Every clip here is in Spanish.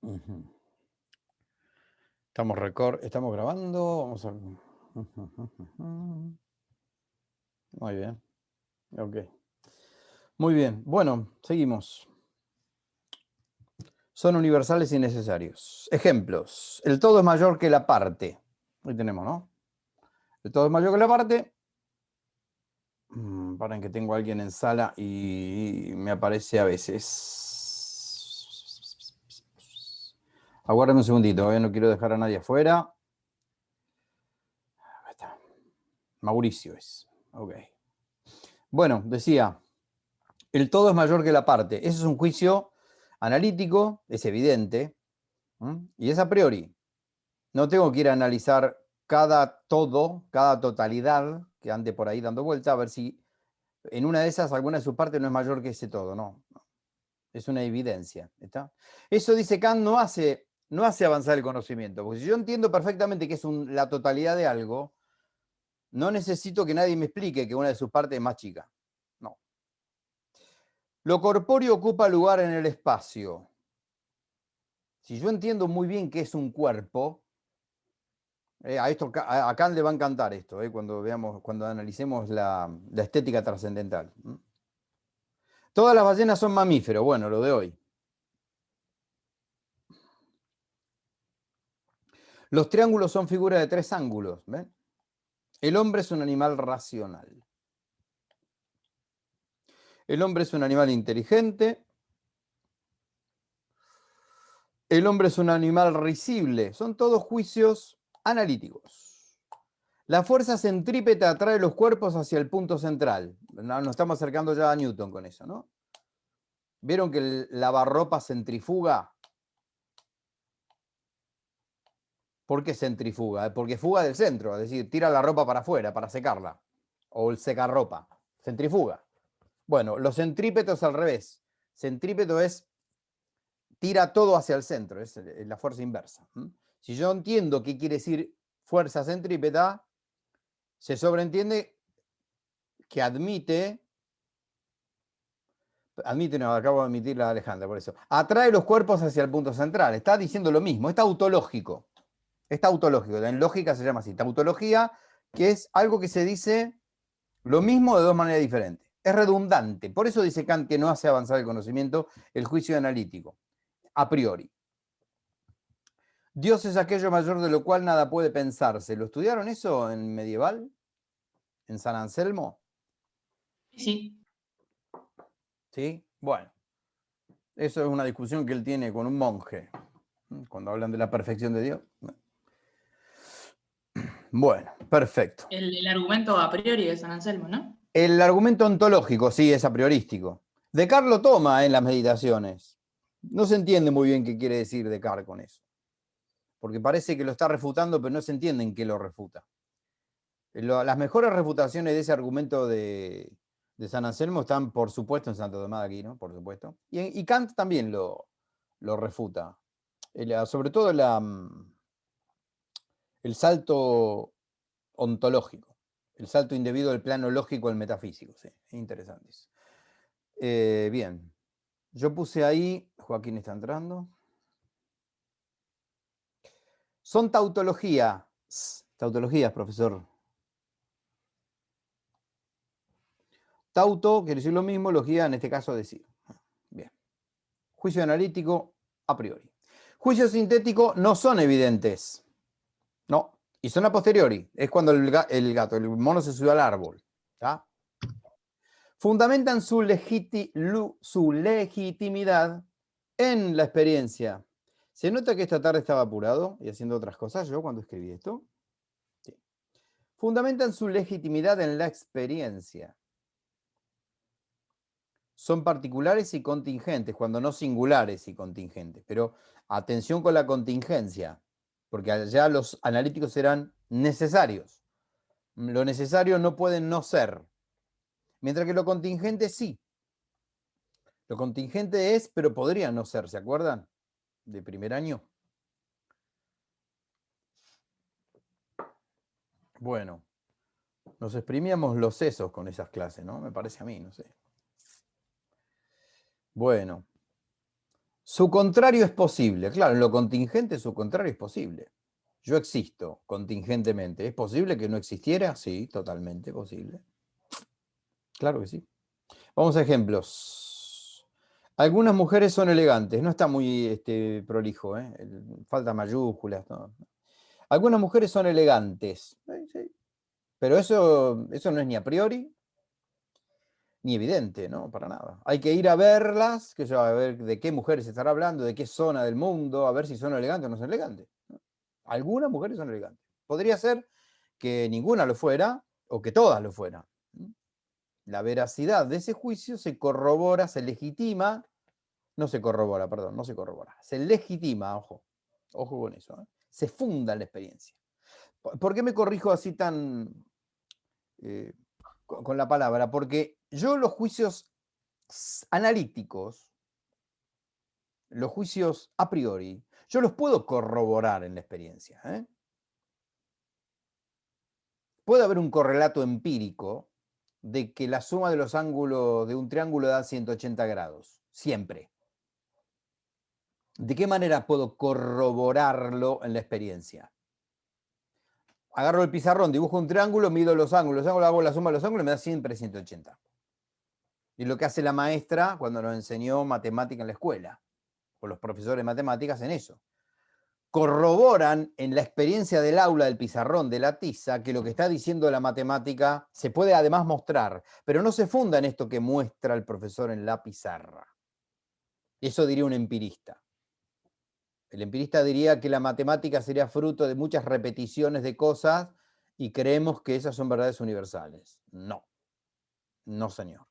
Ujú. Estamos grabando. Vamos a... Muy bien. Ok. Muy bien. Bueno, seguimos. Son universales y necesarios. Ejemplos. El todo es mayor que la parte. Ahí tenemos, ¿no? El todo es mayor que la parte. Paren que tengo a alguien en sala y me aparece a veces. Aguárdame un segundito, no quiero dejar a nadie afuera. Ahí está. Mauricio es. Ok. Bueno, decía, el todo es mayor que la parte. Ese es un juicio analítico, es evidente, y es a priori. No tengo que ir a analizar cada todo, cada totalidad que ande por ahí dando vuelta, a ver si en una de esas alguna de sus partes no es mayor que ese todo, no. Es una evidencia, ¿está? Eso, dice Kant, no hace avanzar el conocimiento, porque si yo entiendo perfectamente que es la totalidad de algo, no necesito que nadie me explique que una de sus partes es más chica. No. Lo corpóreo ocupa lugar en el espacio. Si yo entiendo muy bien qué es un cuerpo, a Kant le va a encantar esto, cuando analicemos la estética trascendental. Todas las ballenas son mamíferos, bueno, lo de hoy. Los triángulos son figuras de tres ángulos, ¿ven? El hombre es un animal racional. El hombre es un animal inteligente. El hombre es un animal risible. Son todos juicios analíticos. La fuerza centrípeta atrae los cuerpos hacia el punto central. Nos estamos acercando ya a Newton con eso, ¿no? ¿Vieron que el lavarropa centrifuga? ¿Por qué centrifuga? Porque fuga del centro, es decir, tira la ropa para afuera para secarla. O el secarropa. Centrifuga. Bueno, los centrípetos al revés. Centrípeto es tira todo hacia el centro, es la fuerza inversa. Si yo entiendo qué quiere decir fuerza centrípeta, se sobreentiende que no, acabo de admitir la Alejandra, por eso, atrae los cuerpos hacia el punto central, está diciendo lo mismo, es tautológico, en lógica se llama así, tautología, que es algo que se dice lo mismo de dos maneras diferentes, es redundante, por eso dice Kant que no hace avanzar el conocimiento, el juicio analítico, a priori. Dios es aquello mayor de lo cual nada puede pensarse. ¿Lo estudiaron eso en medieval? ¿En San Anselmo? Sí. Sí. Bueno, eso es una discusión que él tiene con un monje, cuando hablan de la perfección de Dios. Bueno, perfecto. El argumento a priori de San Anselmo, ¿no? El argumento ontológico, sí, es a priorístico. Descartes lo toma en las meditaciones. No se entiende muy bien qué quiere decir Descartes con eso. Porque parece que lo está refutando, pero no se entiende en qué lo refuta. Las mejores refutaciones de ese argumento de San Anselmo están, por supuesto, en Santo Tomás de Aquino, por supuesto. Y Kant también lo refuta. Sobre todo el salto ontológico, el salto indebido del plano lógico al metafísico. Sí, es interesante eso. Bien, yo puse ahí, Joaquín está entrando. Son tautologías, profesor. Tauto quiere decir lo mismo, logía en este caso decir. Bien. Juicio analítico a priori. Juicio sintético no son evidentes. No. Y son a posteriori. Es cuando el mono se subió al árbol. ¿Tá? Fundamentan su legitimidad en la experiencia. ¿Se nota que esta tarde estaba apurado y haciendo otras cosas yo cuando escribí esto? Sí. Fundamentan su legitimidad en la experiencia. Son particulares y contingentes, cuando no singulares y contingentes. Pero atención con la contingencia, porque allá los analíticos serán necesarios. Lo necesario no puede no ser, mientras que lo contingente sí. Lo contingente es, pero podría no ser, ¿se acuerdan? De primer año. Bueno, nos exprimíamos los sesos con esas clases, ¿no? Me parece a mí, no sé. Bueno, Su contrario es posible. Claro, en lo contingente su contrario es posible. Yo existo contingentemente. ¿Es posible que no existiera? Sí, totalmente posible. Claro que sí. Vamos a ejemplos. Algunas mujeres son elegantes. No está muy prolijo, ¿eh? Falta mayúsculas. ¿No? Algunas mujeres son elegantes. Sí. Pero eso no es ni a priori ni evidente, ¿no? Para nada. Hay que ir a verlas, que yo, a ver de qué mujeres se estará hablando, de qué zona del mundo, a ver si son elegantes o no son elegantes. ¿No? Algunas mujeres son elegantes. Podría ser que ninguna lo fuera o que todas lo fueran. La veracidad de ese juicio se corrobora, se legitima, no se corrobora, perdón, no se corrobora, se legitima, ojo con eso, ¿eh? Se funda en la experiencia. ¿Por qué me corrijo así tan con la palabra? Porque yo los juicios analíticos, los juicios a priori, yo los puedo corroborar en la experiencia. Puede haber un correlato empírico de que la suma de los ángulos de un triángulo da 180 grados, siempre. ¿De qué manera puedo corroborarlo en la experiencia? Agarro el pizarrón, dibujo un triángulo, mido los ángulos, hago la suma de los ángulos y me da siempre 180. Y lo que hace la maestra cuando nos enseñó matemática en la escuela, o los profesores de matemáticas en eso. Corroboran en la experiencia del aula, del pizarrón, de la tiza, que lo que está diciendo la matemática se puede además mostrar, pero no se funda en esto que muestra el profesor en la pizarra. Eso diría un empirista. El empirista diría que la matemática sería fruto de muchas repeticiones de cosas y creemos que esas son verdades universales. No, no señor.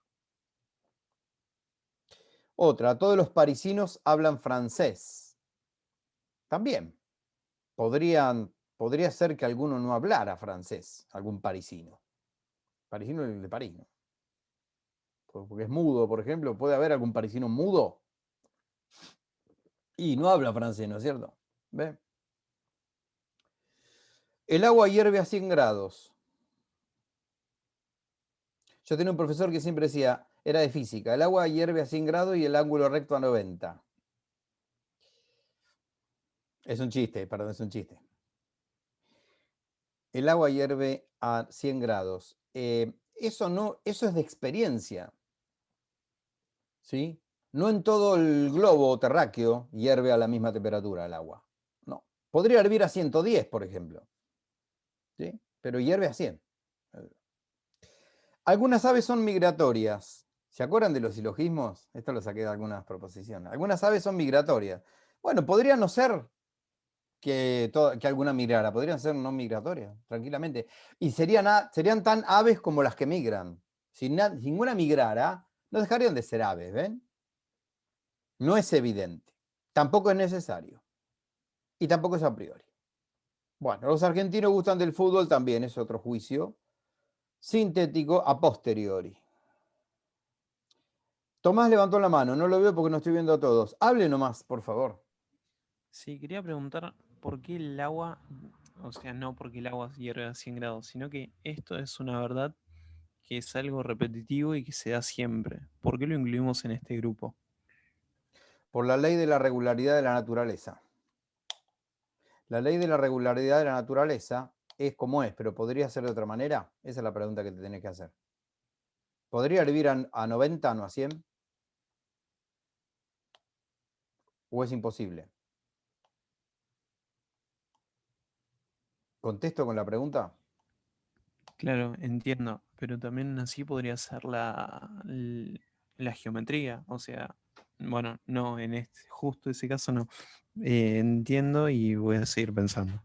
Otra, todos los parisinos hablan francés. También. Podría ser que alguno no hablara francés, algún parisino. Parisino de París, ¿no? Porque es mudo, por ejemplo. ¿Puede haber algún parisino mudo? Y no habla francés, ¿no es cierto? ¿Ve? El agua hierve a 100 grados. Yo tenía un profesor que siempre decía, era de física, el agua hierve a 100 grados y el ángulo recto a 90. Es un chiste, perdón, es un chiste. El agua hierve a 100 grados. Eso es de experiencia. ¿Sí? No en todo el globo terráqueo hierve a la misma temperatura el agua. No. Podría hervir a 110, por ejemplo. ¿Sí? Pero hierve a 100. Algunas aves son migratorias. ¿Se acuerdan de los silogismos? Esto lo saqué de algunas proposiciones. Algunas aves son migratorias. Bueno, podría no ser que alguna migrara, podrían ser no migratorias, tranquilamente. Y serían tan aves como las que migran. Si ninguna migrara, no dejarían de ser aves, ¿ven? No es evidente. Tampoco es necesario. Y tampoco es a priori. Bueno, los argentinos gustan del fútbol también, es otro juicio. Sintético a posteriori. Tomás levantó la mano, no lo veo porque no estoy viendo a todos. Hable nomás, por favor. Sí, quería preguntar por qué el agua, o sea, no porque el agua hierve a 100 grados, sino que esto es una verdad que es algo repetitivo y que se da siempre. ¿Por qué lo incluimos en este grupo? Por la ley de la regularidad de la naturaleza. La ley de la regularidad de la naturaleza es como es, pero ¿podría ser de otra manera? Esa es la pregunta que te tenés que hacer. ¿Podría hervir a 90, no a 100? ¿O es imposible? ¿Contesto con la pregunta? Claro, entiendo, pero también así podría ser la geometría, o sea, bueno, no, en justo ese caso no. Entiendo y voy a seguir pensando.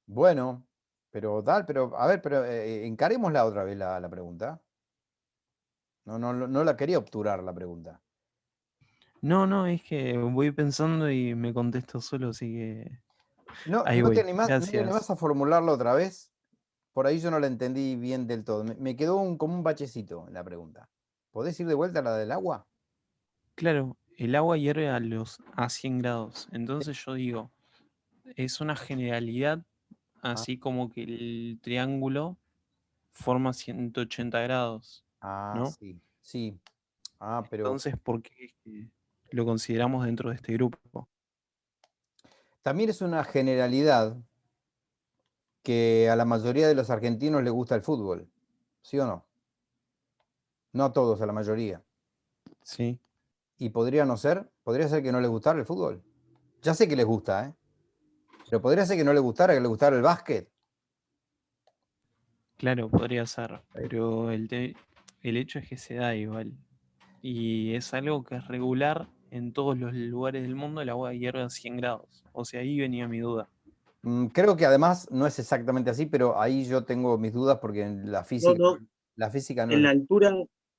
Bueno, pero a ver, pero encarémosla otra vez la pregunta. No la quería obturar la pregunta. No, es que voy pensando y me contesto solo, así que No, ahí no te voy. animás Gracias. a formularla otra vez. Por ahí yo no la entendí bien del todo. Me quedó como un bachecito en la pregunta. ¿Podés ir de vuelta a la del agua? Claro, el agua hierve a 100 grados. Entonces yo digo, es una generalidad, Ah, así como que el triángulo forma 180 grados, ¿no? sí, sí. Ah, pero Entonces, ¿por qué es que lo consideramos dentro de este grupo? también es una generalidad que a la mayoría de los argentinos les gusta el fútbol, ¿sí o no? No a todos, a la mayoría. Sí, Y podría ser que no les gustara el fútbol. Ya sé que les gusta, ¿eh? Pero podría ser que no les gustara, que les gustara el básquet. claro, podría ser, pero el hecho es que se da igual. Y es algo que es regular en todos los lugares del mundo, el agua hierve a 100 grados. O sea, ahí venía mi duda. Creo que además no es exactamente así, pero ahí yo tengo mis dudas porque en No, no, la física no en es... la altura,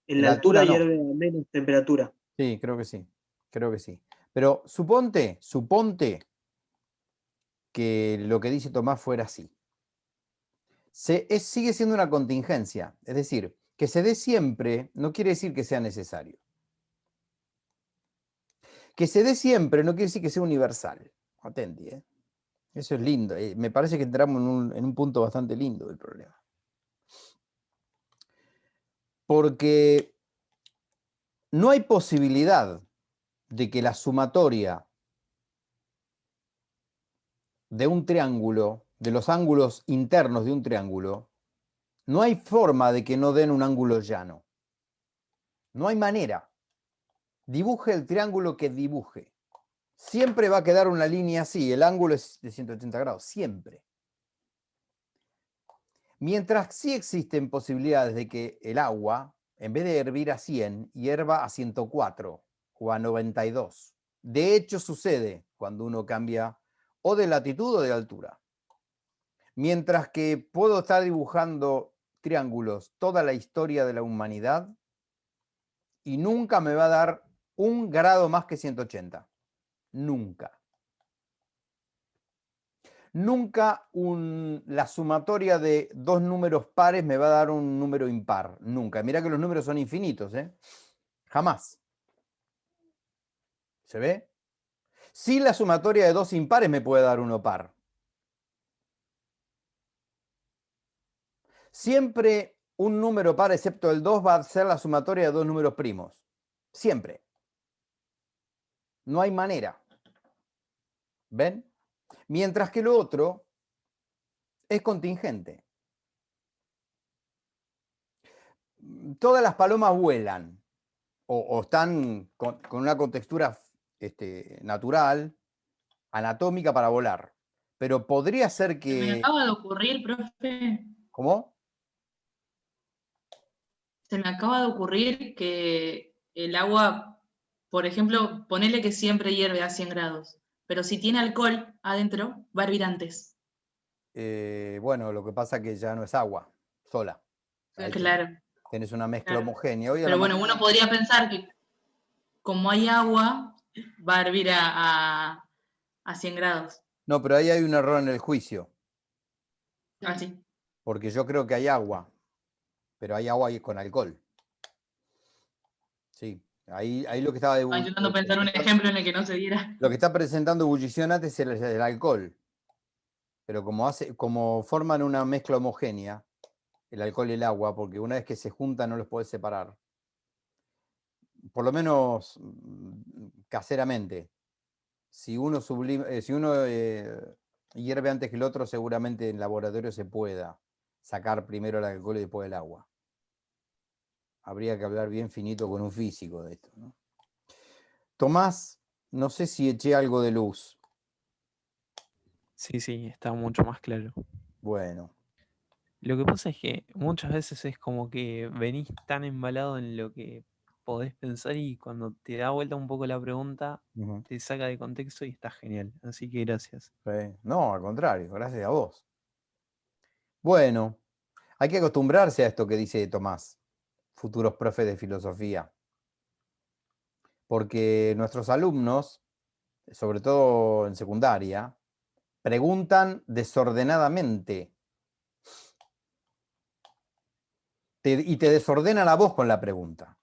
En la altura no. hierve a menos temperatura. Sí, creo que sí. Creo que sí. Pero suponte que lo que dice Tomás fuera así. Sigue siendo una contingencia. Es decir, que se dé siempre no quiere decir que sea necesario. Que se dé siempre no quiere decir que sea universal. Atendi, ¿eh? Eso es lindo. Me parece que entramos en un punto bastante lindo del problema. Porque no hay posibilidad de que la sumatoria de un triángulo, de los ángulos internos de un triángulo, no hay forma de que no den un ángulo llano. No hay manera. Dibuje el triángulo que dibuje. Siempre va a quedar una línea así. El ángulo es de 180 grados. Siempre. Mientras sí existen posibilidades de que el agua, en vez de hervir a 100, hierva a 104 o a 92. De hecho, sucede cuando uno cambia o de latitud o de altura. Mientras que puedo estar dibujando triángulos toda la historia de la humanidad y nunca me va a dar un grado más que 180. Nunca. Nunca la sumatoria de dos números pares me va a dar un número impar. Nunca. Mirá que los números son infinitos, ¿eh? Jamás. ¿Se ve? Sí, la sumatoria de dos impares me puede dar uno par. Siempre un número par, excepto el 2, va a ser la sumatoria de dos números primos. Siempre. No hay manera. ¿Ven? Mientras que lo otro es contingente. Todas las palomas vuelan o están con una contextura natural, anatómica para volar. Pero podría ser Se me que... acaba de ocurrir, profe, ¿Cómo? se me acaba de ocurrir que el agua, por ejemplo, ponele que siempre hierve a 100 grados, pero si tiene alcohol adentro, va a hervir antes. Bueno, lo que pasa es que ya no es agua sola. Ahí Claro, tenés una mezcla claro. homogénea. Hoy a la Pero bueno, mañana... uno podría pensar que como hay agua, va a hervir a 100 grados. No, pero ahí hay un error en el juicio. Así. Porque yo creo que hay agua, pero hay agua con alcohol. Sí, ahí lo que estaba Intentando pensar un ejemplo en el que no se diera. lo que está presentando ebullición antes es el alcohol. Pero como forman una mezcla homogénea, el alcohol y el agua, porque una vez que se juntan no los puedes separar. Por lo menos caseramente. Si uno hierve antes que el otro, seguramente en laboratorio se pueda sacar primero el alcohol y después el agua. Habría que hablar bien finito con un físico de esto, ¿no? Tomás, no sé si eché algo de luz. Sí, sí, está mucho más claro. Bueno, Lo que pasa es que muchas veces es como que venís tan embalado en lo que podés pensar y cuando te da vuelta un poco la pregunta, te saca de contexto y está genial. Así que gracias. no, al contrario, gracias a vos. Bueno, hay que acostumbrarse a esto que dice Tomás, futuros profes de filosofía, porque nuestros alumnos, sobre todo en secundaria, preguntan desordenadamente y te desordenan a vos con la pregunta.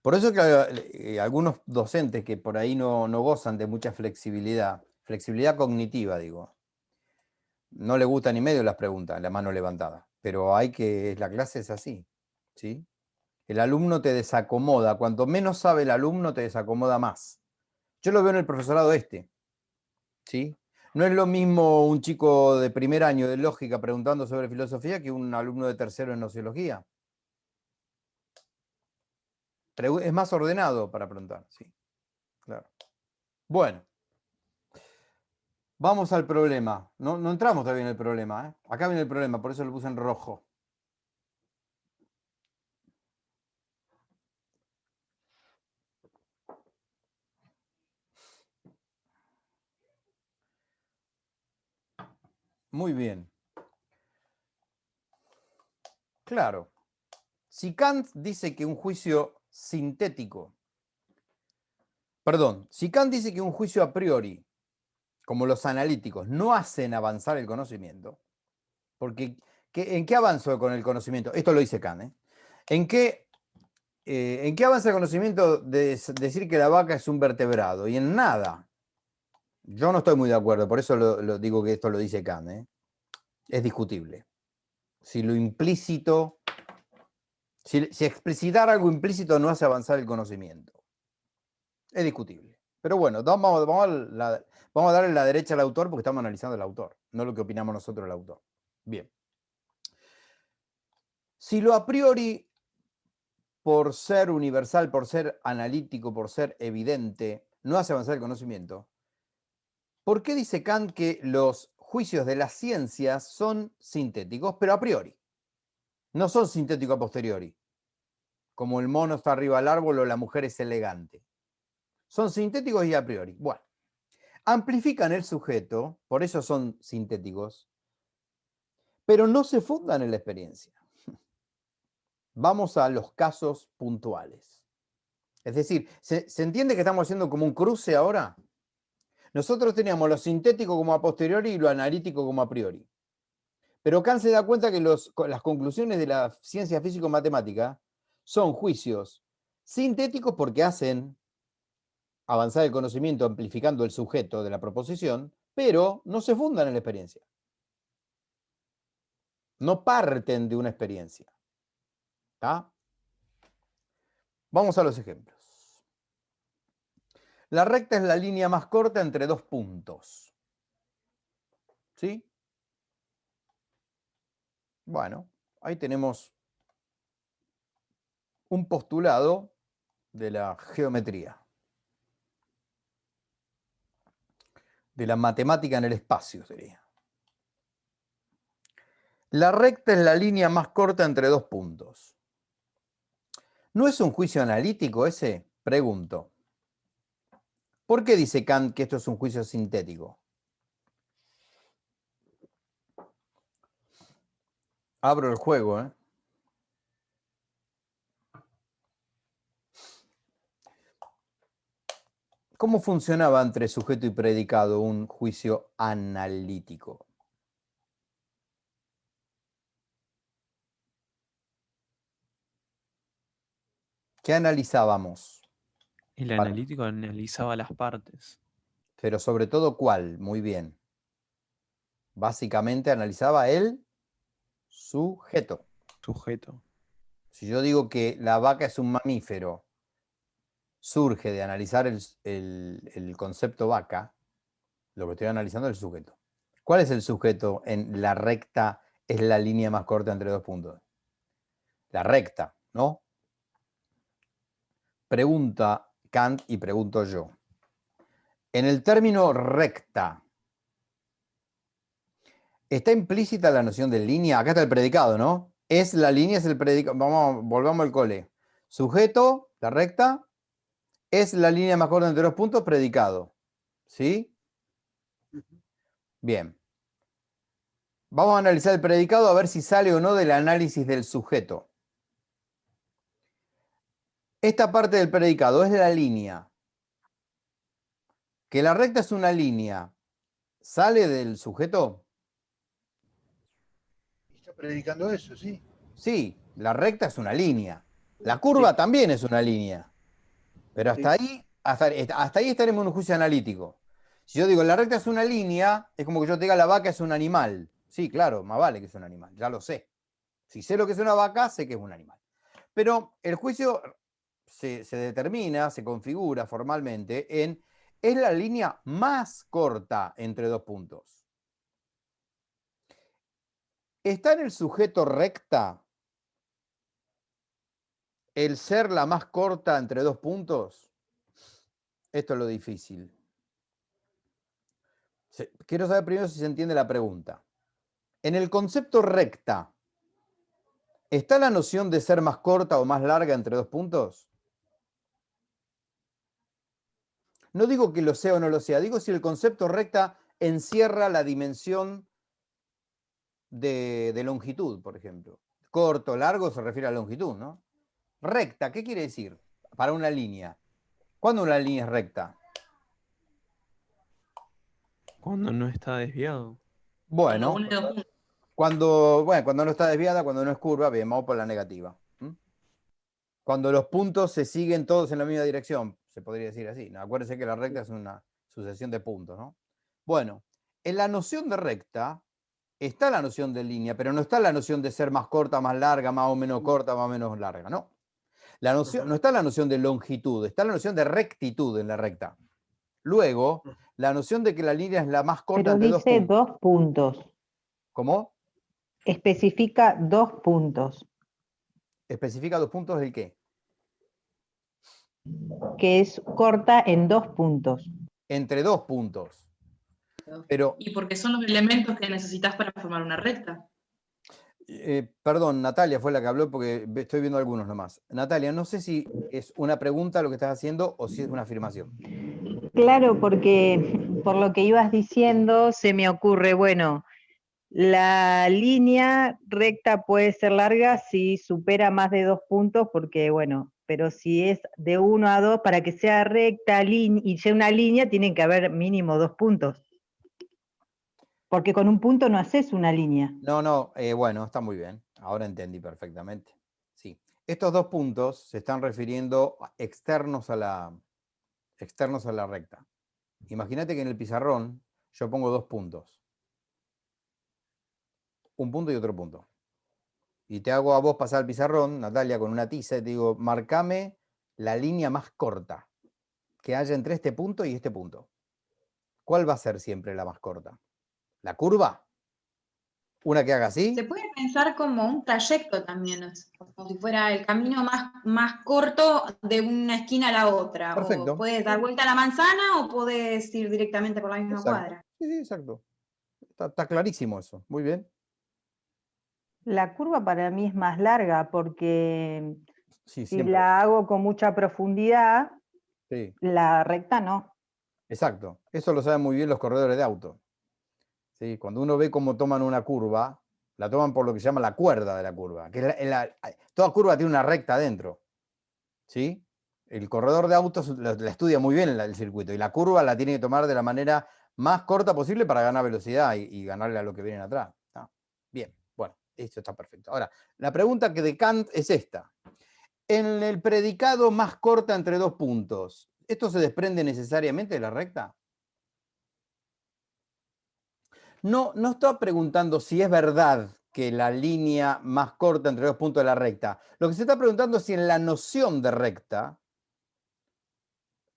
Por eso que algunos docentes que por ahí no gozan de mucha flexibilidad cognitiva, digo, no le gusta ni medio las preguntas, la mano levantada, pero la clase es así, ¿sí? El alumno te desacomoda. Cuanto menos sabe el alumno, te desacomoda más. Yo lo veo en el profesorado ¿sí? No es lo mismo un chico de primer año de lógica preguntando sobre filosofía que un alumno de tercero en nociología. Es más ordenado para preguntar, sí. Claro. Bueno. Vamos al problema. No entramos todavía en el problema, ¿eh? Acá viene el problema, por eso lo puse en rojo. Muy bien. Claro. Si Kant dice que un juicio sintético, si Kant dice que un juicio a priori, como los analíticos, no hacen avanzar el conocimiento, porque ¿en qué avanzó con el conocimiento? Esto lo dice Kant, ¿eh? ¿En qué avanza el conocimiento de decir que la vaca es un vertebrado? Y en nada. Yo no estoy muy de acuerdo, por eso lo digo que esto lo dice Kant, ¿eh? Es discutible. Si lo implícito, si explicitar algo implícito no hace avanzar el conocimiento. Es discutible. Pero bueno, vamos a darle la derecha al autor porque estamos analizando el autor, no lo que opinamos nosotros del autor. Bien. Si lo a priori, por ser universal, por ser analítico, por ser evidente, no hace avanzar el conocimiento, ¿por qué dice Kant que los juicios de las ciencias son sintéticos, pero a priori? No son sintéticos a posteriori, como el mono está arriba del árbol o la mujer es elegante. Son sintéticos y a priori. Bueno, amplifican el sujeto, por eso son sintéticos, pero no se fundan en la experiencia. Vamos a los casos puntuales. Es decir, ¿se entiende que estamos haciendo como un cruce ahora? Nosotros teníamos lo sintético como a posteriori y lo analítico como a priori. Pero Kant se da cuenta que las conclusiones de la ciencia físico-matemática son juicios sintéticos porque hacen avanzar el conocimiento amplificando el sujeto de la proposición, pero no se fundan en la experiencia. No parten de una experiencia. ¿Está? Vamos a los ejemplos. La recta es la línea más corta entre dos puntos. ¿Sí? Bueno, ahí tenemos un postulado de la geometría, de la matemática en el espacio sería. La recta es la línea más corta entre dos puntos. ¿No es un juicio analítico ese? Pregunto. ¿Por qué dice Kant que esto es un juicio sintético? Abro el juego, ¿eh? ¿Cómo funcionaba entre sujeto y predicado un juicio analítico? ¿Qué analizábamos? El analítico analizaba las partes. Pero sobre todo, ¿cuál? Muy bien. Básicamente analizaba el sujeto. Sujeto. Si yo digo que la vaca es un mamífero, surge de analizar el concepto vaca, lo que estoy analizando es el sujeto. ¿Cuál es el sujeto en la recta? Es la línea más corta entre dos puntos. La recta, ¿no? Pregunta Kant y pregunto yo. En el término recta, ¿está implícita la noción de línea? Acá está el predicado, ¿no? Es la línea, es el predicado. Volvamos al cole. Sujeto, la recta, es la línea más corta entre dos puntos, predicado. ¿Sí? Bien. Vamos a analizar el predicado a ver si sale o no del análisis del sujeto. Esta parte del predicado es la línea. Que la recta es una línea. ¿Sale del sujeto? Está predicando eso, sí. Sí, la recta es una línea. La curva también es una línea. Pero hasta ahí estaremos en un juicio analítico. Si yo digo la recta es una línea, es como que yo te diga la vaca es un animal. Sí, claro, más vale que es un animal, ya lo sé. Si sé lo que es una vaca, sé que es un animal. Pero el juicio se determina, se configura formalmente en, es la línea más corta entre dos puntos. ¿Está en el sujeto recta el ser la más corta entre dos puntos? Esto es lo difícil. Quiero saber primero si se entiende la pregunta. En el concepto recta, ¿está la noción de ser más corta o más larga entre dos puntos? No digo que lo sea o no lo sea, digo si el concepto recta encierra la dimensión de longitud, por ejemplo. Corto, largo se refiere a longitud, ¿no? Recta, ¿qué quiere decir? Para una línea. ¿Cuándo una línea es recta? Cuando no está desviado. Cuando Bueno, une dos puntos. cuando no está desviada, cuando no es curva, bien, vamos por la negativa. Cuando los puntos se siguen todos en la misma dirección, se podría decir así, ¿no? Acuérdense que la recta es una sucesión de puntos, ¿no? Bueno, en la noción de recta está la noción de línea, pero no está la noción de ser más corta, más larga, más o menos corta, más o menos larga, ¿no? No está la noción de longitud, está la noción de rectitud en la recta. Luego, la noción de que la línea es la más corta Pero entre dos dice puntos. 2 puntos. ¿Cómo? Especifica 2 puntos, ¿Especifica 2 puntos del qué? que es corta en 2 puntos. Entre 2 puntos. Pero, Y porque son los elementos que necesitas para formar una recta. perdón, Natalia fue la que habló porque estoy viendo algunos nomás. Natalia, no sé si es una pregunta lo que estás haciendo o si es una afirmación. Claro, porque por lo que ibas diciendo, se me ocurre, bueno, la línea recta puede ser larga si supera más de 2 puntos, porque bueno, pero si es de 1 a 2, para que sea recta y sea una línea, tienen que haber mínimo 2 puntos. Porque con un punto no haces una línea. No, bueno, está muy bien. Ahora entendí perfectamente. Sí. Estos 2 puntos se están refiriendo externos a la recta. Imagínate que en el pizarrón yo pongo 2 puntos. Un punto y otro punto. Y te hago a vos pasar el pizarrón, Natalia, con una tiza, y te digo, marcame la línea más corta que haya entre este punto y este punto. ¿Cuál va a ser siempre la más corta? ¿La curva? ¿Una que haga así? Se puede pensar como un trayecto también, como si fuera el camino más corto de una esquina a la otra. Perfecto. O puedes dar vuelta a la manzana o puedes ir directamente por la misma Exacto. cuadra. Sí, exacto. Está clarísimo eso. Muy bien. La curva para mí es más larga porque Sí, si siempre. la hago con mucha profundidad, Sí, la recta no. exacto. Eso lo saben muy bien los corredores de auto. ¿Sí? Cuando uno ve cómo toman una curva, la toman por lo que se llama la cuerda de la curva. Que toda curva tiene una recta adentro. ¿Sí? El corredor de autos la estudia muy bien el circuito y la curva la tiene que tomar de la manera más corta posible para ganar velocidad y ganarle a lo que vienen atrás. ¿Está? Bien, bueno, esto está perfecto. Ahora, la pregunta que de Kant es esta. En el predicado más corta entre dos puntos, ¿esto se desprende necesariamente de la recta? No está preguntando si es verdad que la línea más corta entre dos puntos es la recta. Lo que se está preguntando es si en la noción de recta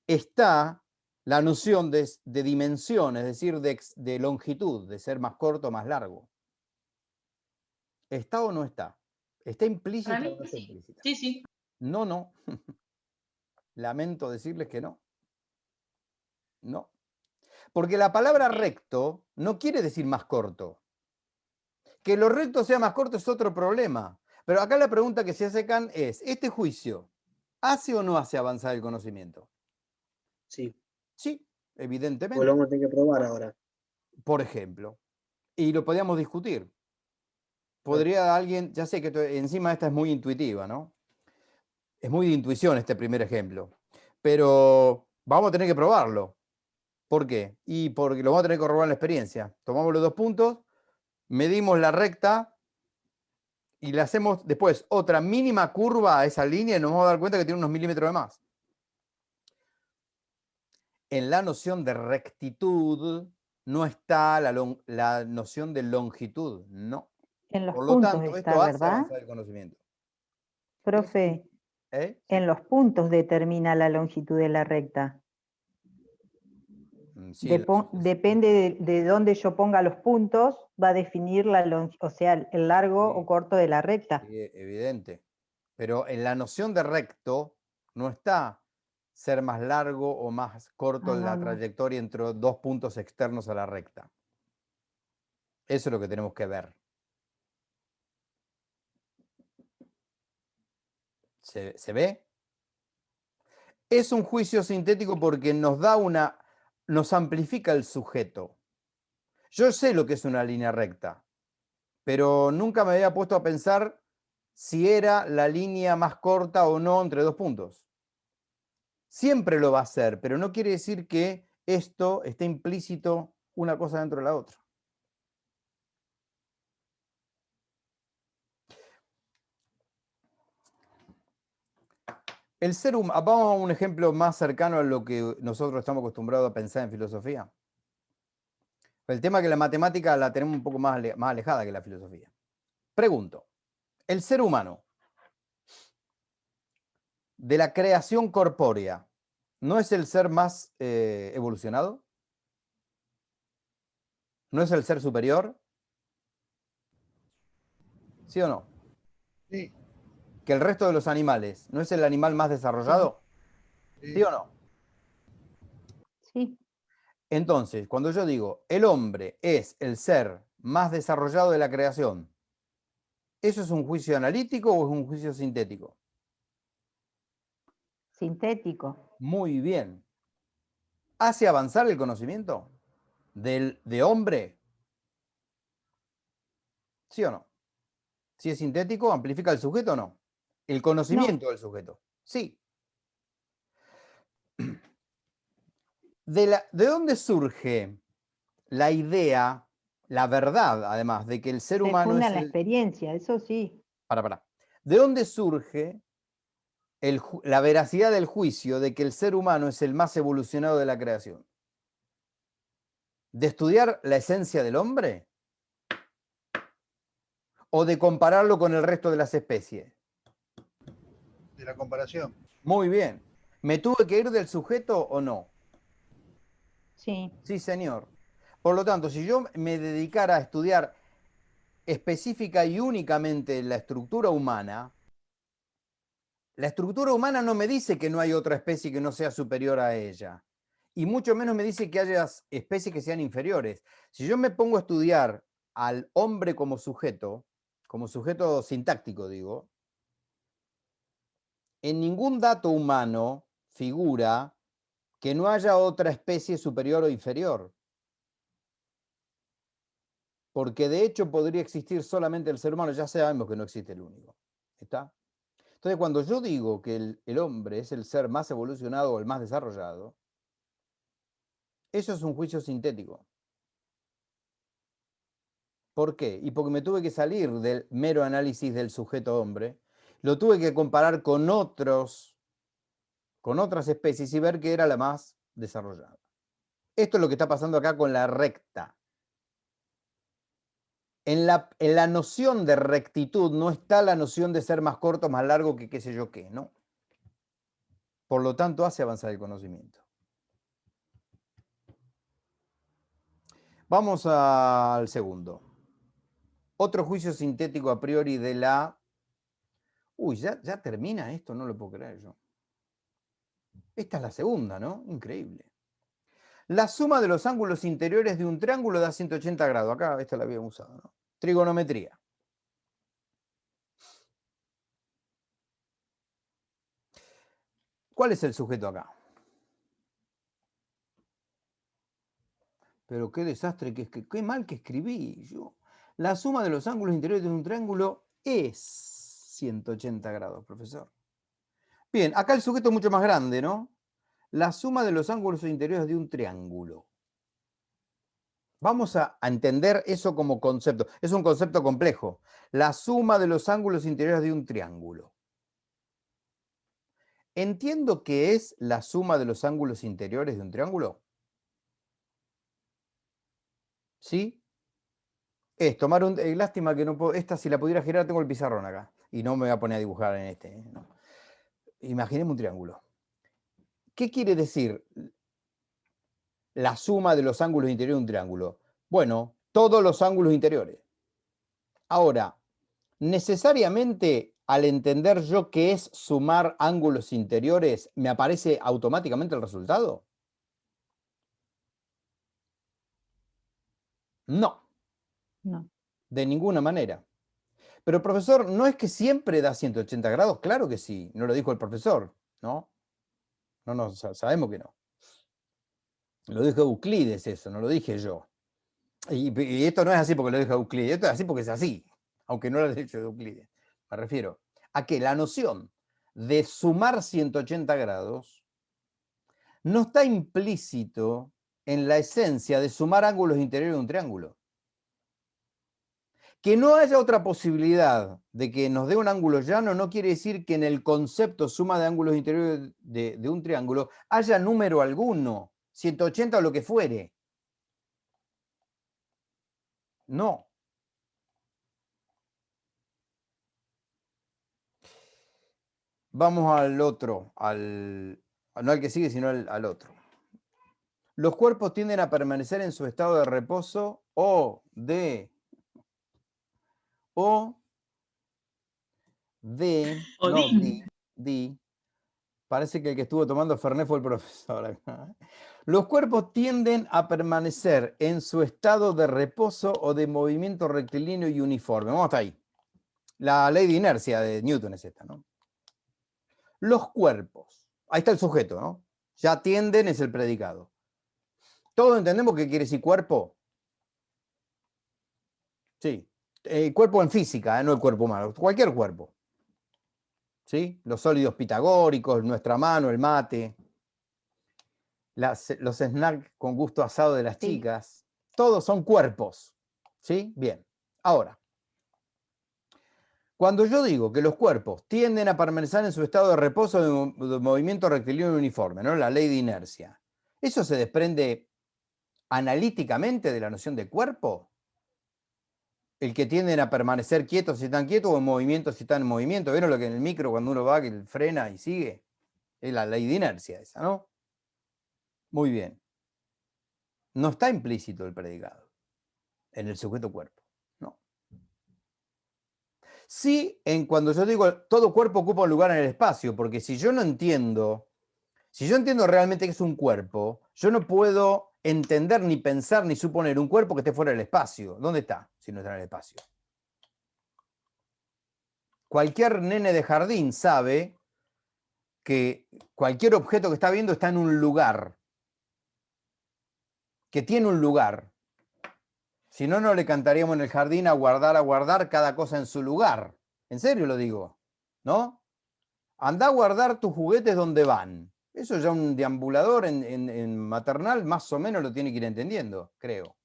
está la noción de dimensión, es decir, de longitud, de ser más corto o más largo. ¿Está o no está? ¿Está implícita Para o mí no está sí. implícita? Sí, sí. No. Lamento decirles que no. No. Porque la palabra recto no quiere decir más corto. Que lo recto sea más corto es otro problema. Pero acá la pregunta que se hace Kant es, ¿este juicio hace o no hace avanzar el conocimiento? Sí, Sí, pues evidentemente. lo vamos a tener que probar ahora. Por ejemplo. Y lo podríamos discutir. Podría alguien, ya sé que encima esta es muy intuitiva, ¿no? Es muy de intuición este primer ejemplo. Pero vamos a tener que probarlo. ¿Por qué? Y porque lo vamos a tener que corroborar en la experiencia. Tomamos los 2 puntos, medimos la recta y le hacemos después otra mínima curva a esa línea y nos vamos a dar cuenta que tiene unos milímetros de más. En la noción de rectitud no está la noción de longitud, no. En los Por lo puntos tanto, está, esto hace ¿verdad? avanzar el conocimiento. Profe, ¿Eh? en los puntos determina la longitud de la recta. Sí, en la sucesión. Depende de dónde yo ponga los puntos, va a definir o sea, el largo Sí. o corto de la recta. Sí, evidente. Pero en la noción de recto no está ser más largo o más corto en la no. trayectoria entre dos puntos externos a la recta. Eso es lo que tenemos que ver. ¿Se ve? Es un juicio sintético porque nos amplifica el sujeto. Yo sé lo que es una línea recta, pero nunca me había puesto a pensar si era la línea más corta o no entre dos puntos. Siempre lo va a ser, pero no quiere decir que esto esté implícito una cosa dentro de la otra. El ser humano, vamos a un ejemplo más cercano a lo que nosotros estamos acostumbrados a pensar en filosofía. El tema es que la matemática la tenemos un poco más alejada que la filosofía. Pregunto, ¿el ser humano de la creación corpórea no es el ser más evolucionado? ¿No es el ser superior? ¿Sí o no? Sí, ¿Que el resto de los animales no es el animal más desarrollado? sí. ¿Sí o no? Sí, Entonces, cuando yo digo el hombre es el ser más desarrollado de la creación, ¿eso es un juicio analítico o es un juicio sintético? sintético. Muy bien. ¿Hace avanzar el conocimiento de hombre? ¿Sí o no? Si es sintético, ¿amplifica el sujeto o no? El conocimiento del sujeto. Sí. ¿De dónde surge la idea, la verdad, además, de que el ser Se humano funda es en la el... experiencia, eso sí. Para. ¿De dónde surge la veracidad del juicio de que el ser humano es el más evolucionado de la creación? ¿De estudiar la esencia del hombre? ¿O de compararlo con el resto de las especies? De la comparación. Muy bien. ¿Me tuve que ir del sujeto o no? Sí, Sí, señor. Por lo tanto, si yo me dedicara a estudiar específica y únicamente la estructura humana no me dice que no hay otra especie que no sea superior a ella. Y mucho menos me dice que haya especies que sean inferiores. Si yo me pongo a estudiar al hombre como sujeto sintáctico, digo, en ningún dato humano figura que no haya otra especie superior o inferior. Porque de hecho podría existir solamente el ser humano, ya sabemos que no existe el único. ¿Está? Entonces, cuando yo digo que el hombre es el ser más evolucionado o el más desarrollado, eso es un juicio sintético. ¿Por qué? Y porque me tuve que salir del mero análisis del sujeto hombre, lo tuve que comparar con otras especies y ver que era la más desarrollada. Esto es lo que está pasando acá con la recta. En la noción de rectitud no está la noción de ser más corto, más largo que qué sé yo qué, ¿no? Por lo tanto, hace avanzar el conocimiento. Vamos al segundo. Otro juicio sintético a priori de la... Uy, ya termina esto, no lo puedo creer yo. Esta es la segunda, ¿no? Increíble. La suma de los ángulos interiores de un triángulo da 180 grados. Acá esta la habíamos usado, ¿no? Trigonometría. ¿Cuál es el sujeto acá? Pero qué desastre, qué mal que escribí yo. La suma de los ángulos interiores de un triángulo es 180 grados, profesor. Bien, acá el sujeto es mucho más grande, ¿no? La suma de los ángulos interiores de un triángulo. Vamos a entender eso como concepto. Es un concepto complejo. La suma de los ángulos interiores de un triángulo. ¿Entiendo qué es la suma de los ángulos interiores de un triángulo? ¿Sí? es tomar un... lástima que no puedo... Esta si la pudiera girar tengo el pizarrón acá. Y no me voy a poner a dibujar en este. No. Imaginemos un triángulo. ¿Qué quiere decir la suma de los ángulos interiores de un triángulo? Bueno, todos los ángulos interiores. Ahora, necesariamente al entender yo qué es sumar ángulos interiores, ¿me aparece automáticamente el resultado? No, No. de ninguna manera. Pero profesor, ¿no es que siempre da 180 grados? Claro que sí, no lo dijo el profesor, ¿no? No, sabemos que no. Lo dijo Euclides eso, no lo dije yo. Y esto no es así porque lo dijo Euclides, esto es así porque es así, aunque no lo haya dicho Euclides. Me refiero a que la noción de sumar 180 grados no está implícito en la esencia de sumar ángulos interiores de un triángulo. Que no haya otra posibilidad de que nos dé un ángulo llano no quiere decir que en el concepto suma de ángulos interiores de un triángulo haya número alguno, 180 o lo que fuere. No. Vamos al otro, no al que sigue, sino al otro. Los cuerpos tienden a permanecer en su estado de reposo o de Odín. Parece que el que estuvo tomando Fernet fue el profesor acá. Los cuerpos tienden a permanecer en su estado de reposo o de movimiento rectilíneo y uniforme. Vamos hasta ahí. La ley de inercia de Newton es esta, ¿no? Los cuerpos. Ahí está el sujeto, ¿no? Ya tienden es el predicado. ¿Todos entendemos qué quiere decir cuerpo? Sí. Cuerpo en física, no el cuerpo humano. Cualquier cuerpo. ¿Sí? Los sólidos pitagóricos, nuestra mano, el mate, los snacks con gusto asado de las Sí. chicas, todos son cuerpos. ¿Sí? Bien. Ahora, cuando yo digo que los cuerpos tienden a permanecer en su estado de reposo de movimiento rectilíneo uniforme, ¿no? La ley de inercia, ¿eso se desprende analíticamente de la noción de cuerpo? El que tienden a permanecer quietos si están quietos o en movimiento si están en movimiento. ¿Vieron lo que en el micro cuando uno va que frena y sigue? Es la ley de inercia esa, ¿no? Muy bien. No está implícito el predicado en el sujeto cuerpo, no. Sí, cuando yo digo todo cuerpo ocupa un lugar en el espacio, porque si yo entiendo realmente que es un cuerpo, yo no puedo entender, ni pensar, ni suponer un cuerpo que esté fuera del espacio. ¿Dónde está si no está en el espacio? Cualquier nene de jardín sabe que cualquier objeto que está viendo está en un lugar, que tiene un lugar. Si no, no le cantaríamos en el jardín a guardar cada cosa en su lugar. En serio lo digo, ¿no? Andá a guardar tus juguetes donde van. Eso ya un deambulador en maternal más o menos lo tiene que ir entendiendo, creo.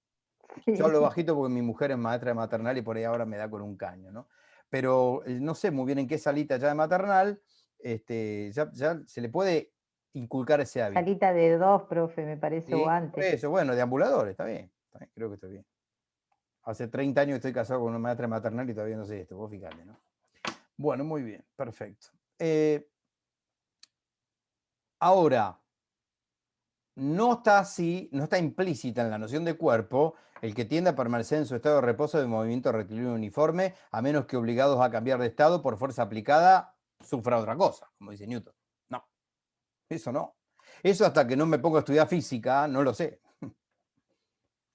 Yo hablo bajito porque mi mujer es maestra de maternal y por ahí ahora me da con un caño, ¿no? Pero no sé muy bien en qué salita ya de maternal, ya se le puede inculcar ese hábito. Salita de 2, profe, me parece, ¿Sí? o Por antes. eso, bueno, deambulador, está bien, creo que estoy bien. Hace 30 años estoy casado con una maestra de maternal y todavía no sé esto, vos fíjate, ¿no? Bueno, muy bien, perfecto. Ahora, no está implícita en la noción de cuerpo el que tiende a permanecer en su estado de reposo de movimiento rectilíneo uniforme, a menos que obligados a cambiar de estado por fuerza aplicada, sufra otra cosa, como dice Newton. No, eso no. Eso hasta que no me pongo a estudiar física, no lo sé.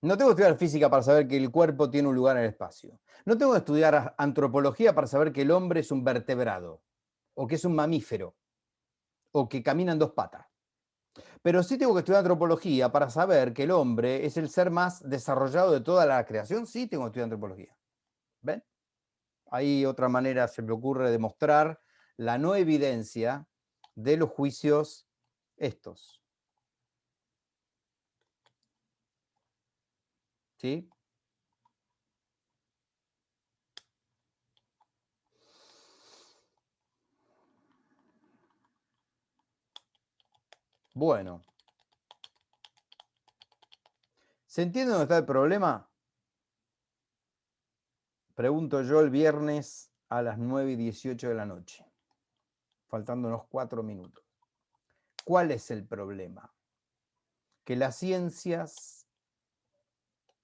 No tengo que estudiar física para saber que el cuerpo tiene un lugar en el espacio. No tengo que estudiar antropología para saber que el hombre es un vertebrado, o que es un mamífero, o que camina en dos patas. Pero sí tengo que estudiar antropología para saber que el hombre es el ser más desarrollado de toda la creación. Sí tengo que estudiar antropología. ¿Ven? Hay otra manera, se me ocurre, de mostrar la no evidencia de los juicios estos. ¿Sí? Bueno. ¿Se entiende dónde está el problema? Pregunto yo el viernes a las 9:18 de la noche, faltando unos 4 minutos. ¿Cuál es el problema? Que las ciencias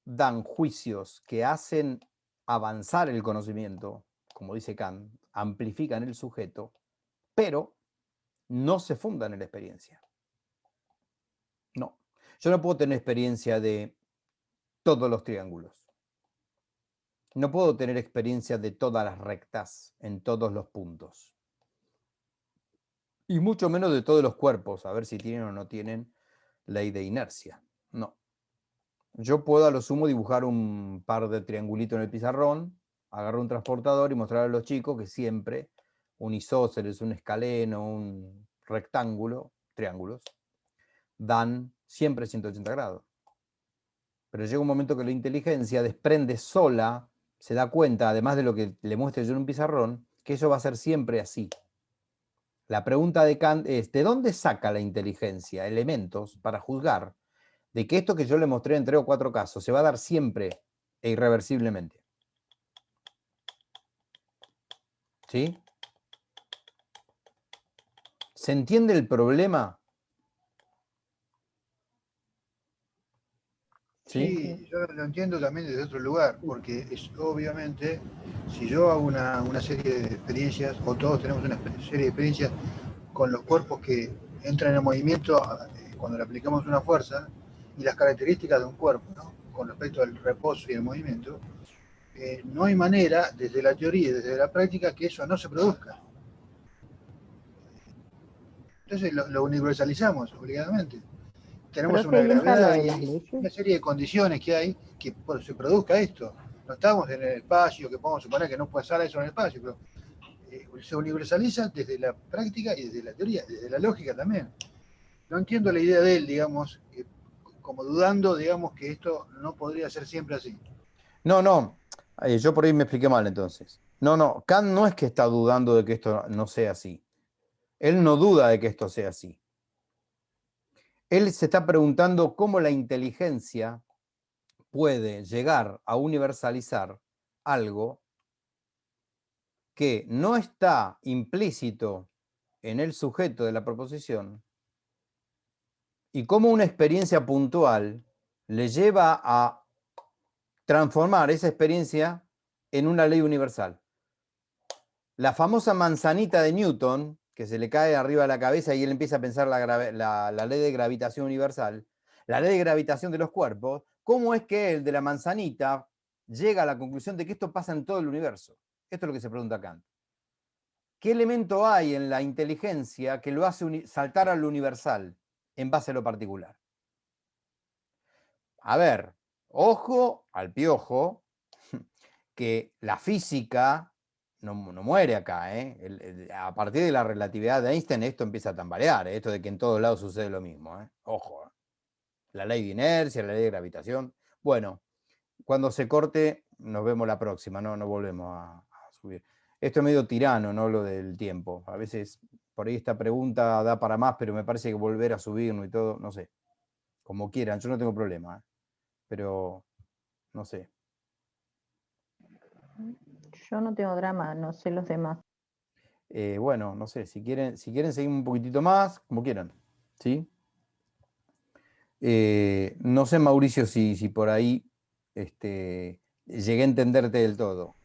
dan juicios que hacen avanzar el conocimiento, como dice Kant, amplifican el sujeto, pero no se fundan en la experiencia. No. Yo no puedo tener experiencia de todos los triángulos. No puedo tener experiencia de todas las rectas en todos los puntos. Y mucho menos de todos los cuerpos, a ver si tienen o no tienen ley de inercia. No. Yo puedo a lo sumo dibujar un par de triangulitos en el pizarrón, agarrar un transportador y mostrar a los chicos que siempre un isósceles, un escaleno, un rectángulo, triángulos, dan siempre 180 grados. Pero llega un momento que la inteligencia desprende sola, se da cuenta, además de lo que le muestre yo en un pizarrón, que eso va a ser siempre así. La pregunta de Kant es, ¿de dónde saca la inteligencia elementos para juzgar de que esto que yo le mostré en 3 o 4 casos se va a dar siempre e irreversiblemente? ¿Sí? ¿Se entiende el problema? ¿Sí? Sí, yo lo entiendo también desde otro lugar, porque es obviamente, si yo hago una serie de experiencias, o todos tenemos una serie de experiencias con los cuerpos que entran en movimiento cuando le aplicamos una fuerza, y las características de un cuerpo, ¿no? Con respecto al reposo y el movimiento, no hay manera, desde la teoría y desde la práctica, que eso no se produzca. Entonces lo universalizamos obligadamente. Tenemos Profe, una ¿y entra lo gravedad de y las hay leyes? una serie de condiciones que hay que se produzca esto. No estamos en el espacio, que podemos suponer que no puede pasar eso en el espacio, pero se universaliza desde la práctica y desde la teoría, desde la lógica también. No entiendo la idea de él, digamos, como dudando, digamos, que esto no podría ser siempre así. No, yo por ahí me expliqué mal entonces. No, Kant no es que está dudando de que esto no sea así. Él no duda de que esto sea así. Él se está preguntando cómo la inteligencia puede llegar a universalizar algo que no está implícito en el sujeto de la proposición y cómo una experiencia puntual le lleva a transformar esa experiencia en una ley universal. La famosa manzanita de Newton, que se le cae arriba de la cabeza y él empieza a pensar la ley de gravitación universal, la ley de gravitación de los cuerpos, ¿cómo es que él de la manzanita llega a la conclusión de que esto pasa en todo el universo? Esto es lo que se pregunta Kant. ¿Qué elemento hay en la inteligencia que lo hace saltar a lo universal en base a lo particular? A ver, ojo al piojo, que la física no muere acá. A partir de la relatividad de Einstein esto empieza a tambalear, esto de que en todos lados sucede lo mismo. Ojo, la ley de inercia, la ley de gravitación. Bueno, cuando se corte, nos vemos la próxima, no volvemos a subir. Esto es medio tirano, ¿no? Lo del tiempo. A veces por ahí esta pregunta da para más, pero me parece que volver a subirnos y todo, no sé. Como quieran, yo no tengo problema, pero no sé. Yo no tengo drama, no sé los demás. Bueno, no sé, si quieren seguir un poquitito más, como quieran, ¿sí? No sé, Mauricio, si por ahí llegué a entenderte del todo.